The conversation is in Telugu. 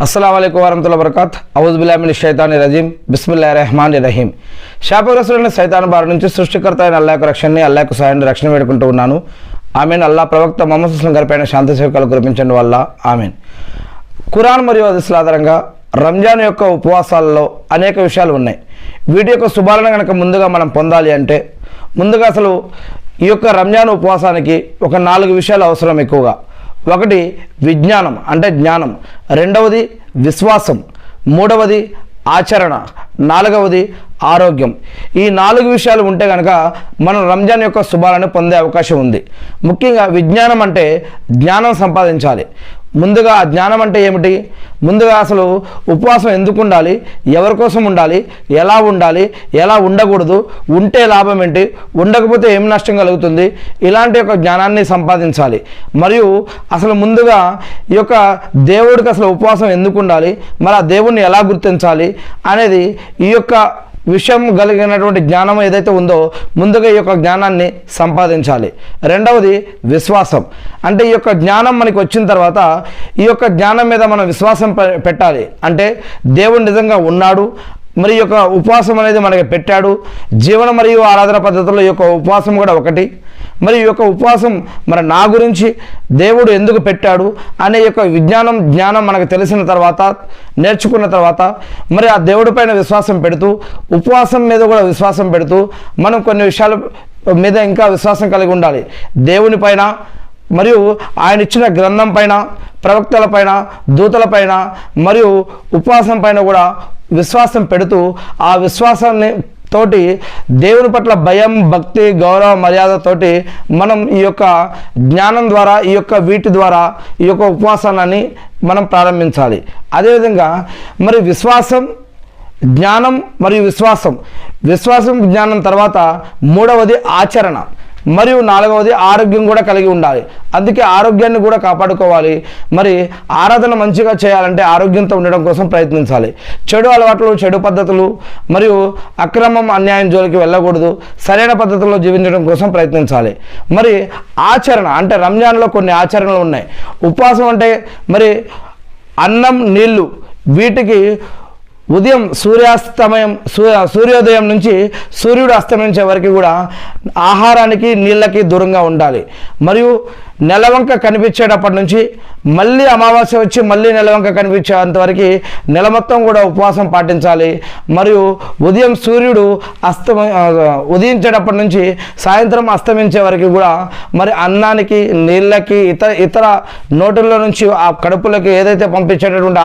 अस्सलाम वालेकुम वरहमतुल्लाहि वबरकातुहू औज़ु बिल्लाहि मिनश शैतानिर रजीम बिस्मिल्लाहिर रहमानिर रहीम శాపగ్రస్తులైన సైతాను బారి నుంచి సృష్టికర్త అయిన అల్లాహ్కు రక్షణని అల్లాహ్కు సహాయాన్ని రక్షణ వేడుకుంటూ ఉన్నాను. ఆమీన్. అల్లాహ్ ప్రవక్త ముహమ్మద్ సల్లల్లాహు అలైహి వసల్లం గారిపైన శాంతి సేవకాలు కురిపించండి వల్ల ఆమీన్. ఖురాన్ మరియు హదీసుల ఆధారంగా రంజాన్ యొక్క ఉపవాసాలలో అనేక విషయాలు ఉన్నాయి. వీటి యొక్క శుభాలను కనుక ముందుగా మనం పొందాలి అంటే ముందుగా అసలు ఈ యొక్క రంజాన్ ఉపవాసానికి ఒక 4 విషయాలు అవసరం ఎక్కువగా. ఒకటి విజ్ఞానం అంటే జ్ఞానం, రెండవది విశ్వాసం, మూడవది ఆచరణ, నాలుగవది ఆరోగ్యం. ఈ 4 విషయాలు ఉంటే కనుక మనం రంజాన్ యొక్క శుభాలను పొందే అవకాశం ఉంది. ముఖ్యంగా విజ్ఞానం అంటే జ్ఞానం సంపాదించాలి. ముందుగా ఆ జ్ఞానం అంటే ఏమిటి, ముందుగా అసలు ఉపవాసం ఎందుకు ఉండాలి, ఎవరి కోసం ఉండాలి, ఎలా ఉండాలి, ఎలా ఉండకూడదు, ఉంటే లాభం ఏంటి, ఉండకపోతే ఏం నష్టం కలుగుతుంది, ఇలాంటి యొక్క జ్ఞానాన్ని సంపాదించాలి. మరియు అసలు ముందుగా ఈ యొక్క దేవుడికి అసలు ఉపవాసం ఎందుకు ఉండాలి, మరి ఆ దేవుడిని ఎలా గుర్తించాలి అనేది ఈ యొక్క విషయం కలిగినటువంటి జ్ఞానం ఏదైతే ఉందో ముందుగా ఈ యొక్క జ్ఞానాన్ని సంపాదించాలి. రెండవది విశ్వాసం అంటే ఈ యొక్క జ్ఞానం మనకి వచ్చిన తర్వాత ఈ యొక్క జ్ఞానం మీద మనం విశ్వాసం పెట్టాలి. అంటే దేవుడు నిజంగా ఉన్నాడు, మరి ఈ యొక్క ఉపవాసం అనేది మనకి పెట్టాడు. జీవన మరియు ఆరాధన పద్ధతుల్లో ఈ యొక్క ఉపవాసం కూడా ఒకటి. మరి ఈ యొక్క ఉపవాసం మరి నా గురించి దేవుడు ఎందుకు పెట్టాడు అనే యొక్క జ్ఞానం మనకు తెలిసిన తర్వాత, నేర్చుకున్న తర్వాత మరి ఆ దేవుడి పైన విశ్వాసం పెడుతూ, ఉపవాసం మీద కూడా విశ్వాసం పెడుతూ మనం కొన్ని విషయాల మీద ఇంకా విశ్వాసం కలిగి ఉండాలి. దేవుని పైన మరియు ఆయన ఇచ్చిన గ్రంథం పైన, ప్రవక్తల పైన, దూతల పైన మరియు ఉపవాసం పైన కూడా విశ్వాసం పెడుతూ ఆ విశ్వాసాన్ని తోటి దేవుని పట్ల భయం, భక్తి, గౌరవ, మర్యాదతోటి మనం ఈ యొక్క జ్ఞానం ద్వారా ఈ యొక్క వీటి ద్వారా ఈ యొక్క ఉపవాసాన్ని మనం ప్రారంభించాలి. అదేవిధంగా మరి విశ్వాసం, జ్ఞానం మరియు విశ్వాసం జ్ఞానం తర్వాత మూడవది ఆచరణ మరియు నాలుగవది ఆరోగ్యం కూడా కలిగి ఉండాలి. అందుకే ఆరోగ్యాన్ని కూడా కాపాడుకోవాలి. మరి ఆరాధన మంచిగా చేయాలంటే ఆరోగ్యంతో ఉండడం కోసం ప్రయత్నించాలి. చెడు అలవాట్లు, చెడు పద్ధతులు మరియు అక్రమం, అన్యాయం జోలికి వెళ్ళకూడదు. సరైన పద్ధతుల్లో జీవించడం కోసం ప్రయత్నించాలి. మరి ఆచరణ అంటే రంజాన్లో కొన్ని ఆచరణలు ఉన్నాయి. ఉపవాసం అంటే మరి అన్నం, నీళ్లు వీటికి ఉదయం సూర్యోదయం నుంచి సూర్యుడు అస్తమించే వరకు కూడా ఆహారానికి, నీళ్ళకి దూరంగా ఉండాలి. మరియు నెలవంక కనిపించేటప్పటి నుంచి మళ్ళీ అమావాస్య వచ్చి మళ్ళీ నెలవంక కనిపించేంతవరకు నెల మొత్తం కూడా ఉపవాసం పాటించాలి. మరియు ఉదయం సూర్యుడు ఉదయించేటప్పటి నుంచి సాయంత్రం అస్తమించే వరకు కూడా మరి అన్నానికి, నీళ్ళకి, ఇతర నోటుల్లో నుంచి ఆ కడుపులకి ఏదైతే పంపించేటటువంటి